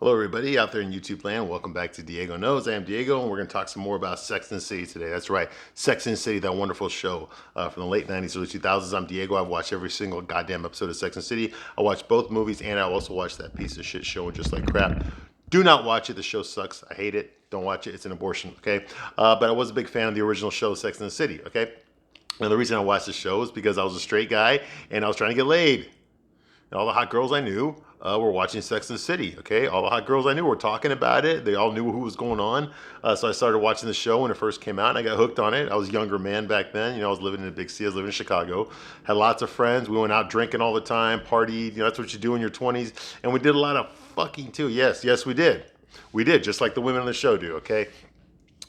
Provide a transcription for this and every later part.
Hello, everybody out there in YouTube land. Welcome back to Diego Knows. I am Diego, and we're going to talk some more about Sex and the City today. That's right, Sex and the City, that wonderful show from the late 90s, early 2000s. I'm Diego. I've watched every single goddamn episode of Sex and the City. I watched both movies, and I also watched that piece of shit show, Just Like Crap. Do not watch it. The show sucks. I hate it. Don't watch it. It's an abortion, okay? But I was a big fan of the original show, Sex and the City, okay? And the reason I watched the show is because I was a straight guy, and I was trying to get laid. And all the hot girls I knew were watching Sex and the City, okay? All the hot girls I knew were talking about it. They all knew who was going on. So I started watching the show when it first came out, and I got hooked on it. I was a younger man back then. You know, I was living in a big city. I was living in Chicago. Had lots of friends. We went out drinking all the time, partied. You know, that's what you do in your 20s. And we did a lot of fucking, too. Yes, we did. We did, just like the women on the show do, okay?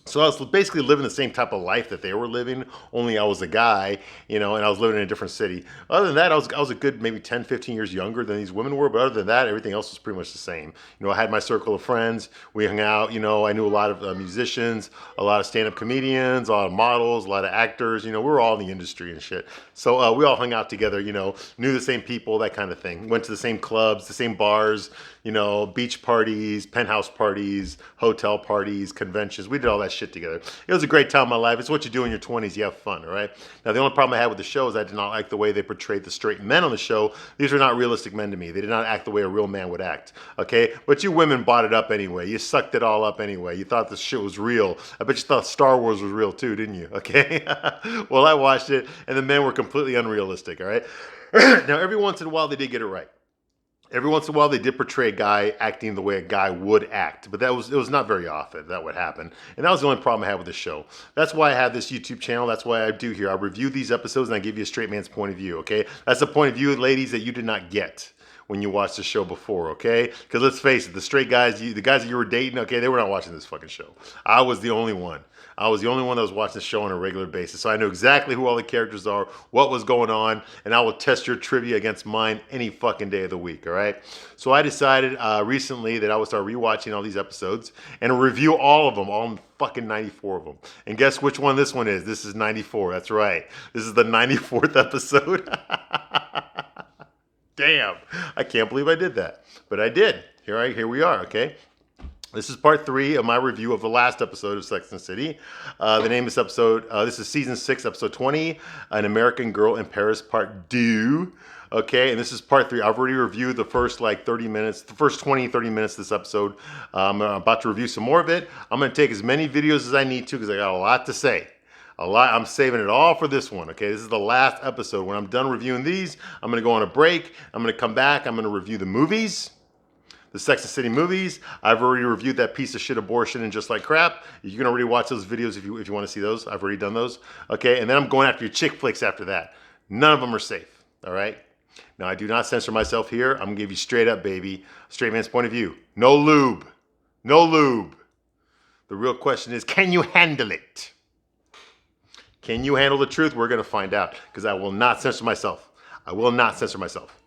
So I was basically living the same type of life that they were living, only I was a guy, you know, and I was living in a different city. Other than that, I was a good maybe 10, 15 years younger than these women were, but other than that, everything else was pretty much the same. You know, I had my circle of friends. We hung out, you know, I knew a lot of musicians, a lot of stand-up comedians, a lot of models, a lot of actors. You know, we were all in the industry and shit. So we all hung out together, you know, knew the same people, that kind of thing. Went to the same clubs, the same bars, you know, beach parties, penthouse parties, hotel parties, conventions. We did all that shit together. It was a great time of my life. It's what you do in your 20s. You have fun, all right? Now, the only problem I had with the show is I did not like the way they portrayed the straight men on the show. These were not realistic men to me. They did not act the way a real man would act, okay? But you women bought it up anyway. You sucked it all up anyway. You thought this shit was real. I bet you thought Star Wars was real too, didn't you? Okay? Well, I watched it, and the men were completely unrealistic, all right? Now, every once in a while, they did get it right. Every once in a while, they did portray a guy acting the way a guy would act, but it was not very often that would happen. And that was the only problem I had with the show. That's why I have this YouTube channel. That's why I do here. I review these episodes and I give you a straight man's point of view, okay? That's the point of view, ladies, that you did not get when you watched the show before, okay? Because let's face it, the straight guys, the guys that you were dating, okay, they were not watching this fucking show. I was the only one. I was the only one that was watching the show on a regular basis. So I know exactly who all the characters are, what was going on, and I will test your trivia against mine any fucking day of the week, all right? So I decided recently that I would start rewatching all these episodes and review all of them, all fucking 94 of them. And guess which one this one is? This is 94. That's right. This is the 94th episode. Damn. I can't believe I did that. But I did. Here we are, okay? This is part 3 of my review of the last episode of Sex and the City. The name of this episode, this is season 6, episode 20, An American Girl in Paris, part 2. Okay, and this is part 3. I've already reviewed the first 30 minutes, the first 20, 30 minutes of this episode. I'm about to review some more of it. I'm going to take as many videos as I need to because I got a lot to say. A lot. I'm saving it all for this one, okay? This is the last episode. When I'm done reviewing these, I'm going to go on a break. I'm going to come back. I'm going to review the movies. The Sex and the City movies. I've already reviewed that piece of shit abortion and Just Like Crap. You can already watch those videos if you want to see those. I've already done those. Okay, and then I'm going after your chick flicks after that. None of them are safe, all right? Now, I do not censor myself here. I'm going to give you straight up, baby. Straight man's point of view. No lube. No lube. The real question is, can you handle it? Can you handle the truth? We're going to find out because I will not censor myself. I will not censor myself.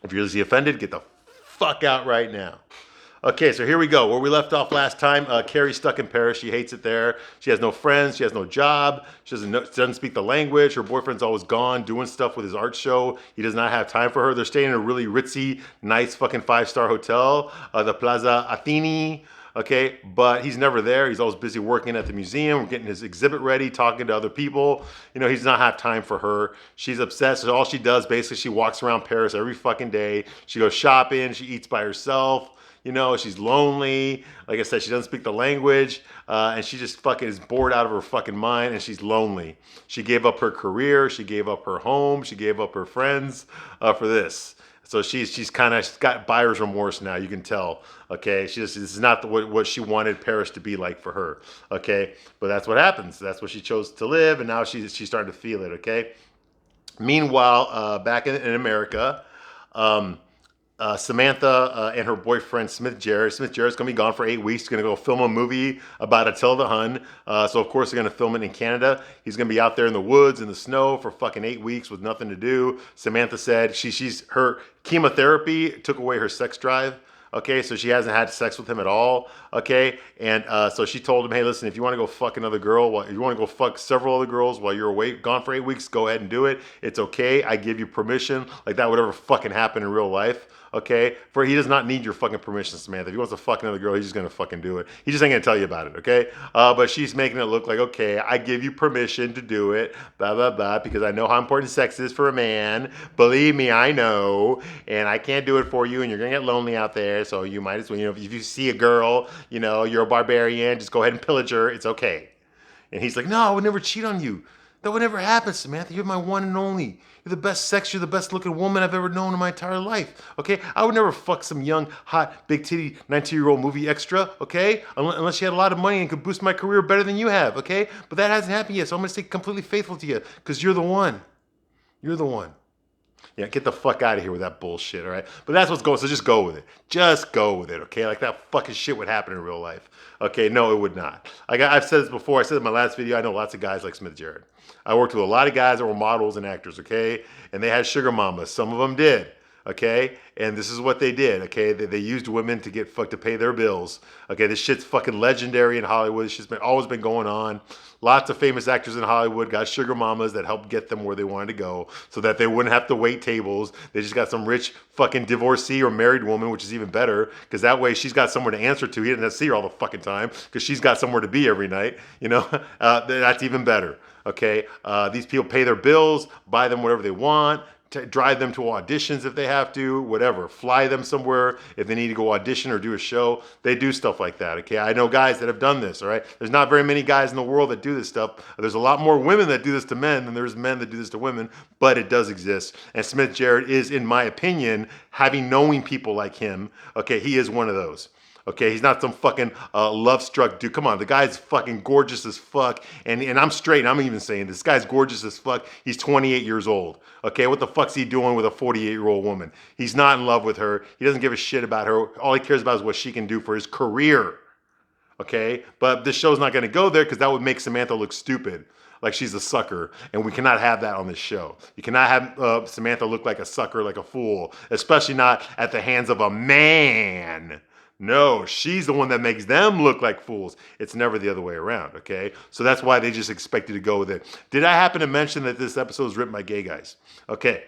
If you're easily offended, get the fuck out right now. Okay, so here we go. Where we left off last time, Carrie's stuck in Paris. She hates it there. She has no friends. She has no job. She doesn't speak the language. Her boyfriend's always gone doing stuff with his art show. He does not have time for her. They're staying in a really ritzy, nice fucking 5-star hotel, the Plaza Athene. Okay, but he's never there. He's always busy working at the museum, getting his exhibit ready, talking to other people. You know, he's not have time for her. She's obsessed. So all she does, basically, she walks around Paris every fucking day. She goes shopping. She eats by herself. You know, she's lonely. Like I said, she doesn't speak the language. And she just fucking is bored out of her fucking mind. And she's lonely. She gave up her career. She gave up her home. She gave up her friends for this. So she's kind of got buyer's remorse now. You can tell. Okay, this is not what she wanted Paris to be like for her. Okay, but that's what happens. That's what she chose to live, and now she's starting to feel it. Okay. Meanwhile, back in America, Samantha and her boyfriend Smith Jarrett's going to be gone for 8 weeks. He's going to go film a movie about Attila the Hun. So of course they're going to film it in Canada. He's going to be out there in the woods in the snow for fucking 8 weeks with nothing to do. Samantha said her chemotherapy took away her sex drive. Okay, so she hasn't had sex with him at all. Okay, and so she told him, hey, listen, if you want to go fuck another girl, if you want to go fuck several other girls while you're away, gone for 8 weeks, go ahead and do it. It's okay. I give you permission. Like that would ever fucking happen in real life. Okay, for he does not need your fucking permission, Samantha. If he wants to fuck another girl, he's just gonna fucking do it. He just ain't gonna tell you about it. Okay, but she's making it look like, okay, I give you permission to do it, blah blah blah, because I know how important sex is for a man. Believe me, I know, and I can't do it for you, and you're gonna get lonely out there. So you might as well, if you see a girl, you're a barbarian, just go ahead and pillage her. It's okay. And he's like, no, I would never cheat on you. That would never happen, Samantha. You're my one and only. You're the best sex. You're the best looking woman I've ever known in my entire life. Okay? I would never fuck some young, hot, big titty, 19-year-old movie extra. Okay? Unless she had a lot of money and could boost my career better than you have. Okay? But that hasn't happened yet. So I'm going to stay completely faithful to you because you're the one. You're the one. Yeah, get the fuck out of here with that bullshit, all right? But that's what's going, so just go with it. Just go with it, okay? Like that fucking shit would happen in real life. Okay, no, it would not. Like I've said this before, I said in my last video, I know lots of guys like Smith Jared. I worked with a lot of guys that were models and actors, okay? And they had sugar mamas. Some of them did, okay? And this is what they did, okay? They used women to get fucked to pay their bills. Okay, this shit's fucking legendary in Hollywood. It's just always been going on. Lots of famous actors in Hollywood got sugar mamas that helped get them where they wanted to go so that they wouldn't have to wait tables. They just got some rich fucking divorcee or married woman, which is even better because that way she's got somewhere to answer to. He didn't have to see her all the fucking time because she's got somewhere to be every night. That's even better. Okay, these people pay their bills, buy them whatever they want, drive them to auditions if they have to, whatever, fly them somewhere if they need to go audition or do a show. They do stuff like that, okay? I know guys that have done this, all right? There's not very many guys in the world that do this stuff. There's a lot more women that do this to men than there's men that do this to women, but it does exist. And Smith Jared is, in my opinion, knowing people like him, okay, he is one of those. Okay, he's not some fucking love-struck dude. Come on, the guy's fucking gorgeous as fuck. And I'm straight, and I'm even saying this guy's gorgeous as fuck. He's 28 years old. Okay, what the fuck's he doing with a 48-year-old woman? He's not in love with her. He doesn't give a shit about her. All he cares about is what she can do for his career. Okay, but this show's not going to go there because that would make Samantha look stupid. Like she's a sucker, and we cannot have that on this show. You cannot have Samantha look like a sucker, like a fool, especially not at the hands of a man. No, she's the one that makes them look like fools. It's never the other way around, okay? So that's why they just expect you to go with it. Did I happen to mention that this episode is written by gay guys? Okay.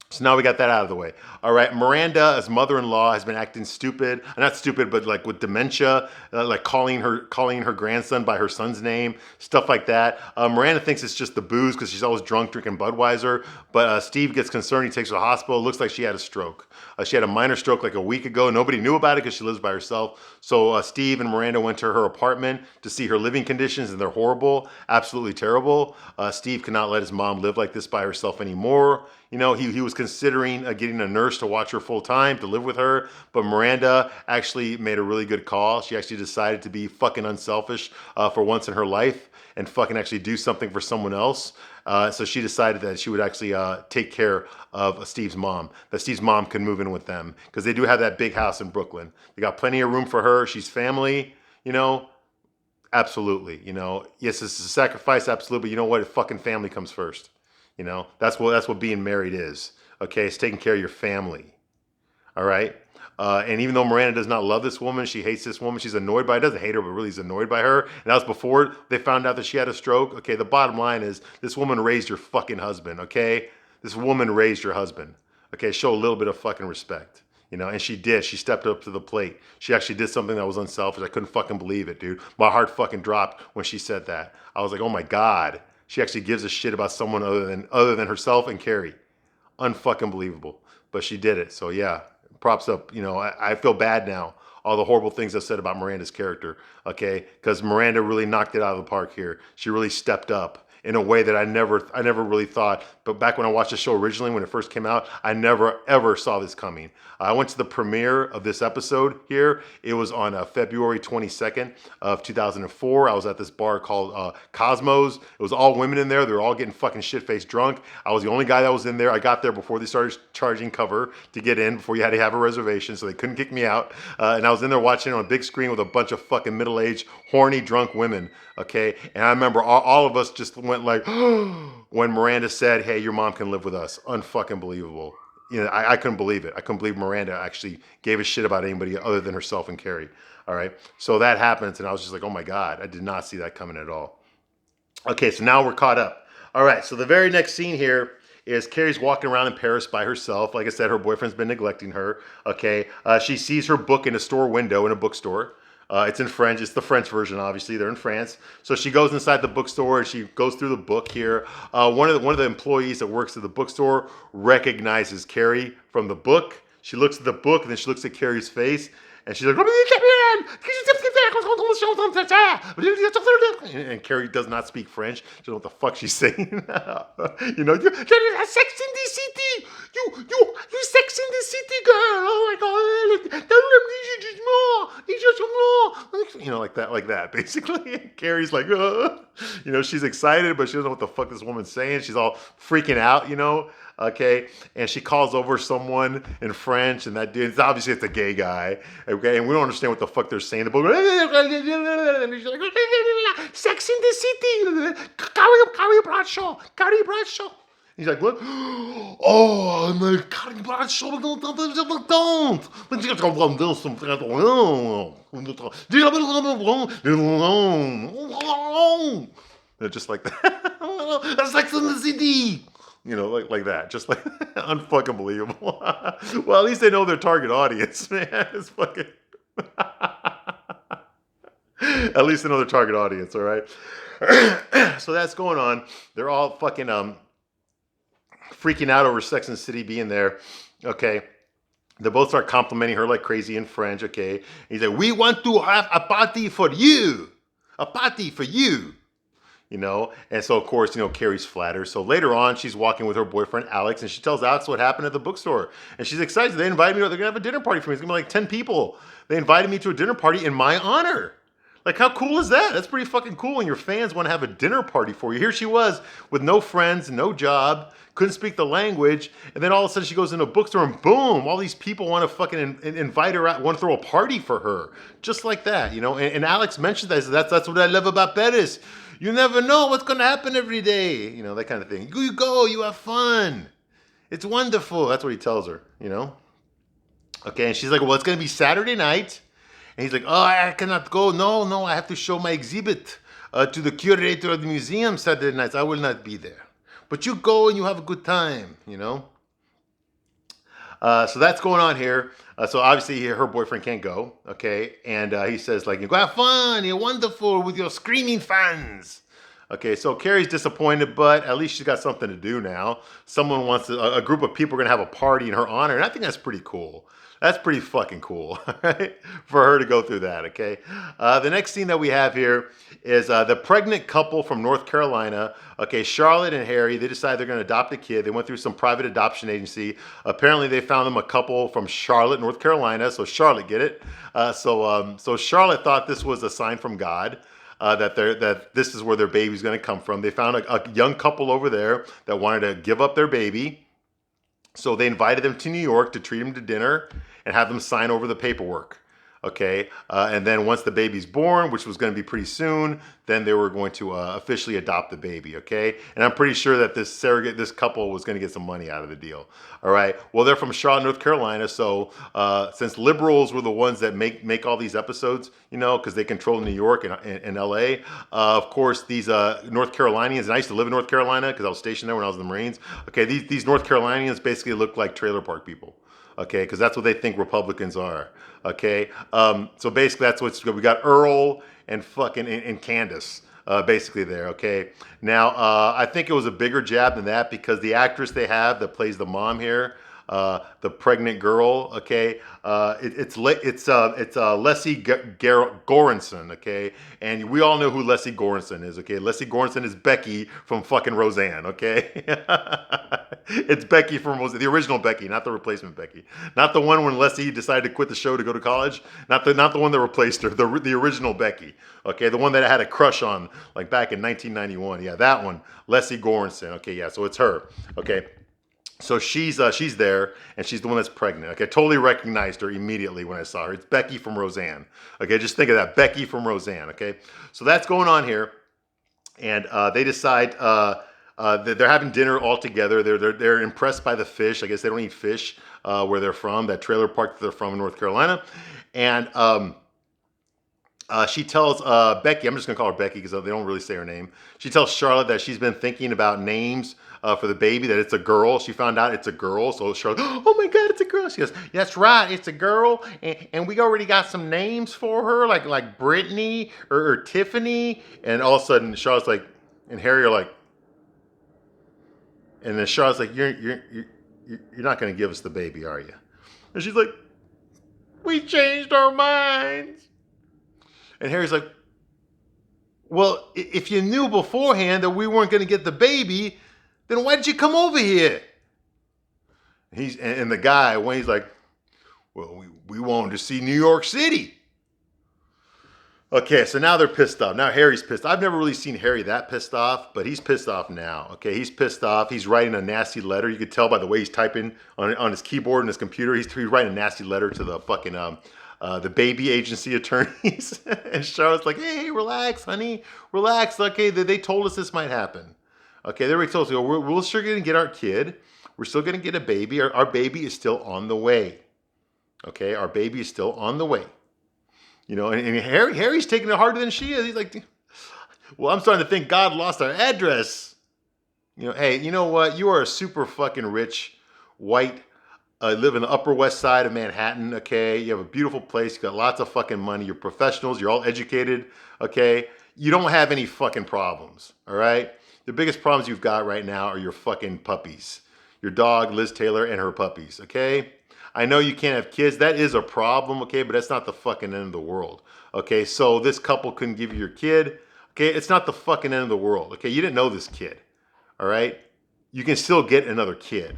So now we got that out of the way. All right, Miranda, as mother-in-law, has been acting stupid. Not stupid, but like with dementia, like calling her grandson by her son's name, stuff like that. Miranda thinks it's just the booze because she's always drunk drinking Budweiser. But Steve gets concerned. He takes her to the hospital. It looks like she had a stroke. She had a minor stroke like a week ago. Nobody knew about it because she lives by herself. So Steve and Miranda went to her apartment to see her living conditions, and they're horrible, absolutely terrible. Steve cannot let his mom live like this by herself anymore. He was considering getting a nurse to watch her full time, to live with her, but Miranda actually made a really good call. She actually decided to be fucking unselfish for once in her life and fucking actually do something for someone else. So she decided that she would actually take care of Steve's mom, that Steve's mom can move in with them because they do have that big house in Brooklyn. They got plenty of room for her. She's family, absolutely. Yes, it's a sacrifice, absolutely, but you know what? Fucking family comes first. That's what being married is. Okay, it's taking care of your family. All right. And even though Miranda does not love this woman, she hates this woman. She's annoyed by her. Doesn't hate her, but really is annoyed by her. And that was before they found out that she had a stroke. Okay, the bottom line is this woman raised your fucking husband. Okay, this woman raised your husband. Okay, show a little bit of fucking respect. And she did. She stepped up to the plate. She actually did something that was unselfish. I couldn't fucking believe it, dude. My heart fucking dropped when she said that. I was like, oh my God. She actually gives a shit about someone other than herself and Carrie. Unfucking believable. But she did it. So yeah, props up. I feel bad now. All the horrible things I've said about Miranda's character. Okay, because Miranda really knocked it out of the park here. She really stepped up in a way that I never really thought. But back when I watched the show originally, when it first came out, I never ever saw this coming. I went to the premiere of this episode here. It was on February 22nd of 2004. I was at this bar called Cosmos. It was all women in there. They were all getting fucking shit-faced drunk. I was the only guy that was in there. I got there before they started charging cover to get in, before you had to have a reservation, so they couldn't kick me out. And I was in there watching it on a big screen with a bunch of fucking middle-aged, horny, drunk women. Okay, and I remember all of us just went like, when Miranda said, hey, your mom can live with us. Unfucking believable. I couldn't believe it. I couldn't believe Miranda actually gave a shit about anybody other than herself and Carrie. All right. So that happens, and I was just like, oh my God, I did not see that coming at all. Okay, so now we're caught up. All right, so the very next scene here is Carrie's walking around in Paris by herself. Like I said, her boyfriend's been neglecting her. Okay, she sees her book in a store window in a bookstore. It's in French. It's the French version, obviously. They're in France. So she goes inside the bookstore and she goes through the book here. One of the employees that works at the bookstore recognizes Carrie from the book. She looks at the book and then she looks at Carrie's face and she's like, and Carrie does not speak French. She doesn't know what the fuck she's saying. You know, you're Sex in the City. You Sex in the City girl. Oh my God. You know, like that, basically. And Carrie's like, you know, she's excited, but she doesn't know what the fuck this woman's saying. She's all freaking out, you know. Okay, and she calls over someone in French, and that dude, obviously it's a gay guy, okay, and we don't understand what the fuck they're saying. And she's like, Sex in the City, Carrie Bradshaw. He's like, what? Oh, I'm a Carrie Bradshaw, just like that. Sex in the City. You know, like that. Just like, unfucking believable. Well, at least they know their target audience, man. It's fucking... At least they know their target audience, all right? So that's going on. They're all fucking freaking out over Sex and the City being there, okay? They both start complimenting her like crazy in French, okay? And he's like, we want to have a party for you. A party for you. You know, and so of course, you know, Carrie's flattered. So later on, she's walking with her boyfriend Alex, and she tells Alex what happened at the bookstore, and she's excited. They invited me. They're gonna have a dinner party for me. It's gonna be like 10 people. They invited me to a dinner party in my honor. Like, how cool is that? That's pretty fucking cool. And your fans want to have a dinner party for you. Here she was with no friends, no job, couldn't speak the language, and then all of a sudden she goes into a bookstore and boom, all these people want to fucking invite her out, want to throw a party for her, just like that, you know. And Alex mentioned that. That's what I love about Paris. You never know what's going to happen every day. You know, that kind of thing. You go, you have fun. It's wonderful. That's what he tells her, you know. Okay, and she's like, well, it's going to be Saturday night. And he's like, oh, I cannot go. No, I have to show my exhibit to the curator of the museum Saturday nights. I will not be there. But you go and you have a good time, you know. So that's going on here. So obviously her boyfriend can't go, okay? And he says, like, you go have fun, you're wonderful with your screaming fans. Okay, so Carrie's disappointed, but at least she's got something to do now. Someone wants a group of people are going to have a party in her honor, and I think that's pretty cool. That's pretty fucking cool, right? For her to go through that, okay? The next scene that we have here is the pregnant couple from North Carolina. Okay, Charlotte and Harry, they decide they're going to adopt a kid. They went through some private adoption agency. Apparently, they found them a couple from Charlotte, North Carolina. So Charlotte, get it? So Charlotte thought this was a sign from God. That this is where their baby's going to come from. They found a young couple over there that wanted to give up their baby. So they invited them to New York to treat them to dinner and have them sign over the paperwork. Okay, and then once the baby's born, which was going to be pretty soon, then they were going to officially adopt the baby. Okay, and I'm pretty sure that this couple was going to get some money out of the deal. All right, well, they're from Charlotte, North Carolina, so since liberals were the ones that make all these episodes, you know, because they control New York and LA, of course, these North Carolinians, and I used to live in North Carolina because I was stationed there when I was in the Marines. Okay, these North Carolinians basically look like trailer park people. Okay, because that's what they think Republicans are. Okay, so basically that's what's we got Earl and fucking and Candace basically there. Okay, now I think it was a bigger jab than that because the actress they have that plays the mom here, the pregnant girl. Okay, it's Leslie Goranson. Okay, and we all know who Leslie Goranson is. Okay, Leslie Goranson is Becky from fucking Roseanne. Okay. It's Becky from the original Becky, not the replacement Becky. Not the one when Leslie decided to quit the show to go to college. Not the one that replaced her. The original Becky. Okay, the one that I had a crush on like back in 1991. Yeah, that one. Leslie Goranson. Okay, yeah, so it's her. Okay. So she's there, and she's the one that's pregnant. Okay, I totally recognized her immediately when I saw her. It's Becky from Roseanne. Okay, just think of that, Becky from Roseanne. Okay, so that's going on here, and they decide. They're having dinner all together. They're impressed by the fish. I guess they don't eat fish where they're from, that trailer park that they're from in North Carolina. And she tells Becky, I'm just going to call her Becky because they don't really say her name. She tells Charlotte that she's been thinking about names for the baby, that it's a girl. She found out it's a girl. So Charlotte, oh my God, it's a girl. She goes, that's right, it's a girl. And we already got some names for her, like Brittany or Tiffany. And all of a sudden, Charlotte's like, and Harry are like, and then Charlotte's like, you're not going to give us the baby, are you? And she's like, we changed our minds. And Harry's like, well, if you knew beforehand that we weren't going to get the baby, then why did you come over here? And the guy, Wayne's like, well, we wanted to see New York City. Okay, so now they're pissed off. Now Harry's pissed. I've never really seen Harry that pissed off, but he's pissed off now. Okay, he's pissed off. He's writing a nasty letter. You could tell by the way he's typing on his keyboard and his computer. He's writing a nasty letter to the fucking the baby agency attorneys. And Charlotte's like, hey, relax, honey, relax. Okay, they told us this might happen. Okay, they already told us, we're still going to get our kid. We're still going to get a baby. Our baby is still on the way. Okay, our baby is still on the way. You know, and Harry's taking it harder than she is. He's like, well, I'm starting to think God lost our address. You know, hey, you know what? You are a super fucking rich, white, live in the Upper West Side of Manhattan, okay? You have a beautiful place. You got lots of fucking money. You're professionals. You're all educated, okay? You don't have any fucking problems, all right? The biggest problems you've got right now are your fucking puppies. Your dog, Liz Taylor, and her puppies, okay? I know you can't have kids. That is a problem, okay? But that's not the fucking end of the world, okay? So this couple couldn't give you your kid, okay? It's not the fucking end of the world, okay? You didn't know this kid, all right? You can still get another kid,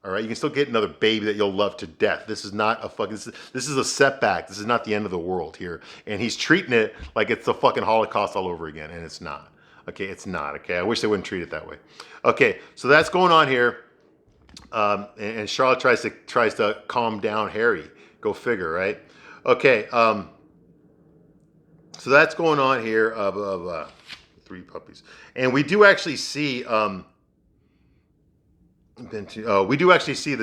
all right? You can still get another baby that you'll love to death. This is not a fucking, this is a setback. This is not the end of the world here. And he's treating it like it's the fucking Holocaust all over again, and it's not, okay? It's not, okay? I wish they wouldn't treat it that way. Okay, so that's going on here. And Charlotte tries to calm down Harry. Go figure, right? Okay. So that's going on here of three puppies, and we do actually see the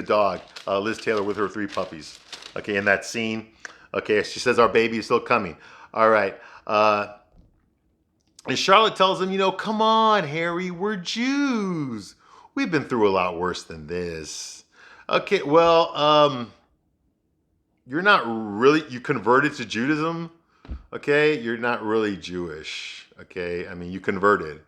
dog Liz Taylor with her three puppies. Okay, in that scene. Okay, she says our baby is still coming. All right. And Charlotte tells him, you know, come on, Harry, we're Jews. We've been through a lot worse than this. Okay, well, you're not really, you converted to Judaism, okay? You're not really Jewish, okay? I mean, you converted,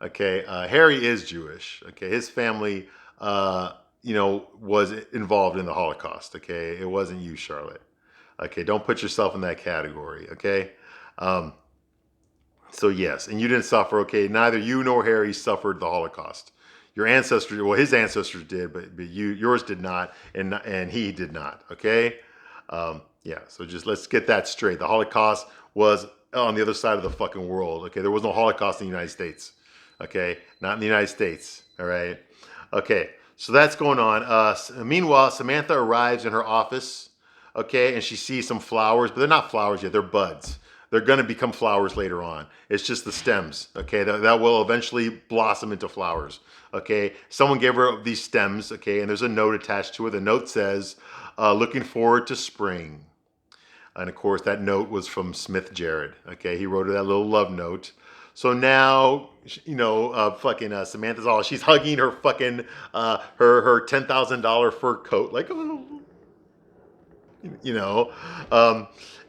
okay? Harry is Jewish, okay? His family, you know, was involved in the Holocaust, okay? It wasn't you, Charlotte, okay? Don't put yourself in that category, okay? So yes, and you didn't suffer, okay? Neither you nor Harry suffered the Holocaust. Your ancestors, well, his ancestors did, but yours did not, and he did not. Okay, yeah. So just let's get that straight. The Holocaust was on the other side of the fucking world. Okay, there was no Holocaust in the United States. Okay, not in the United States. All right. Okay, so that's going on. Meanwhile, Samantha arrives in her office. Okay, and she sees some flowers, but they're not flowers yet. They're buds. They're going to become flowers later on. It's just the stems, okay? That will eventually blossom into flowers, okay? Someone gave her these stems, okay, and there's a note attached to it. The note says, looking forward to spring. And of course, that note was from Smith Jared, okay? He wrote her that little love note. So now, you know, Samantha's all, she's hugging her fucking, her $10,000 fur coat, like, oh, you know,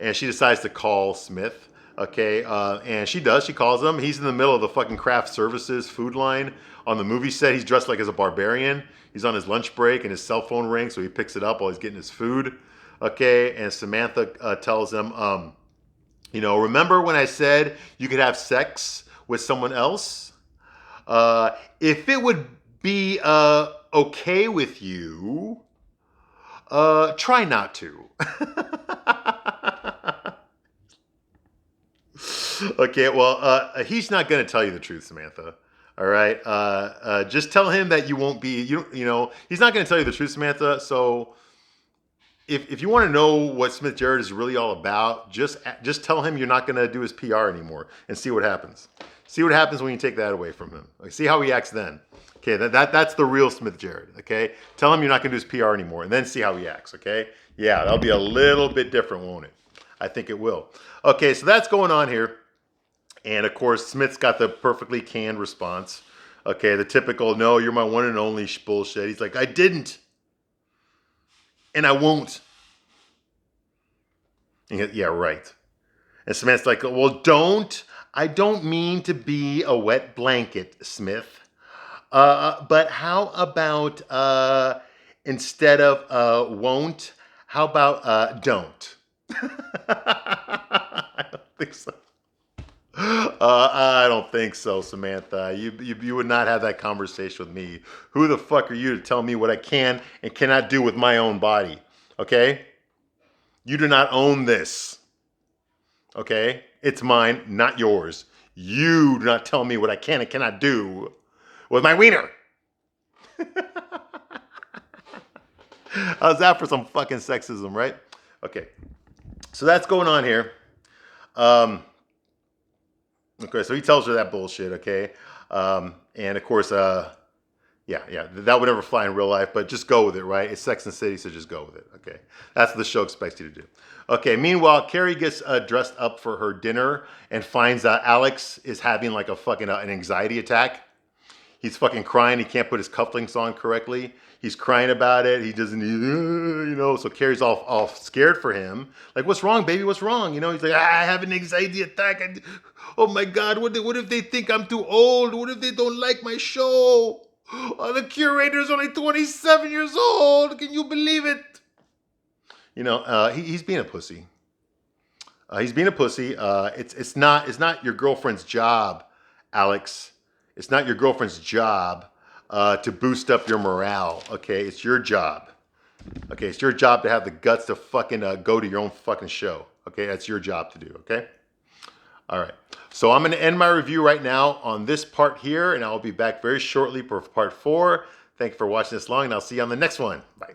and she decides to call Smith, okay, and she does, she calls him. He's in the middle of the fucking craft services food line on the movie set. He's dressed like as a barbarian. He's on his lunch break and his cell phone rings, so he picks it up while he's getting his food, okay, and Samantha tells him, you know, remember when I said you could have sex with someone else? If it would be okay with you, try not to. Okay, well, he's not going to tell you the truth, Samantha. All right, just tell him that you won't be. You know, he's not going to tell you the truth, Samantha. So, if you want to know what Smith Jared is really all about, just tell him you're not going to do his PR anymore and see what happens. See what happens when you take that away from him. Like, see how he acts then. Okay, that's the real Smith Jared. Okay, tell him you're not going to do his PR anymore, and then see how he acts. Okay, yeah, that'll be a little bit different, won't it? I think it will. Okay, so that's going on here, and of course Smith's got the perfectly canned response. Okay, the typical "no, you're my one and only" bullshit. He's like, "I didn't, and I won't." And yeah, right. And Smith's like, "Well, don't. I don't mean to be a wet blanket, Smith. But how about instead of won't, how about don't?" I don't think so. I don't think so, Samantha. You would not have that conversation with me. Who the fuck are you to tell me what I can and cannot do with my own body? Okay? You do not own this. Okay? It's mine, not yours. You do not tell me what I can and cannot do with my wiener. How's that for some fucking sexism, right? Okay. So that's going on here. Okay, so he tells her that bullshit, okay? And of course, yeah, that would never fly in real life, but just go with it, right? It's Sex and the City, so just go with it, okay? That's what the show expects you to do. Okay, meanwhile, Carrie gets dressed up for her dinner and finds Alex is having like a fucking an anxiety attack. He's fucking crying. He can't put his cufflinks on correctly. He's crying about it. He doesn't, so Carrie's all scared for him. Like, "What's wrong, baby? What's wrong?" He's like, "I have an anxiety attack. Oh my God, what if they think I'm too old? What if they don't like my show? Oh, the curator's only 27 years old. Can you believe it?" He's being a pussy. He's being a pussy. It's not your girlfriend's job, Alex. It's not your girlfriend's job to boost up your morale, okay? It's your job. Okay, it's your job to have the guts to fucking go to your own fucking show. Okay, that's your job to do, okay? All right, so I'm going to end my review right now on this part here, and I'll be back very shortly for part 4. Thank you for watching this long, and I'll see you on the next one. Bye.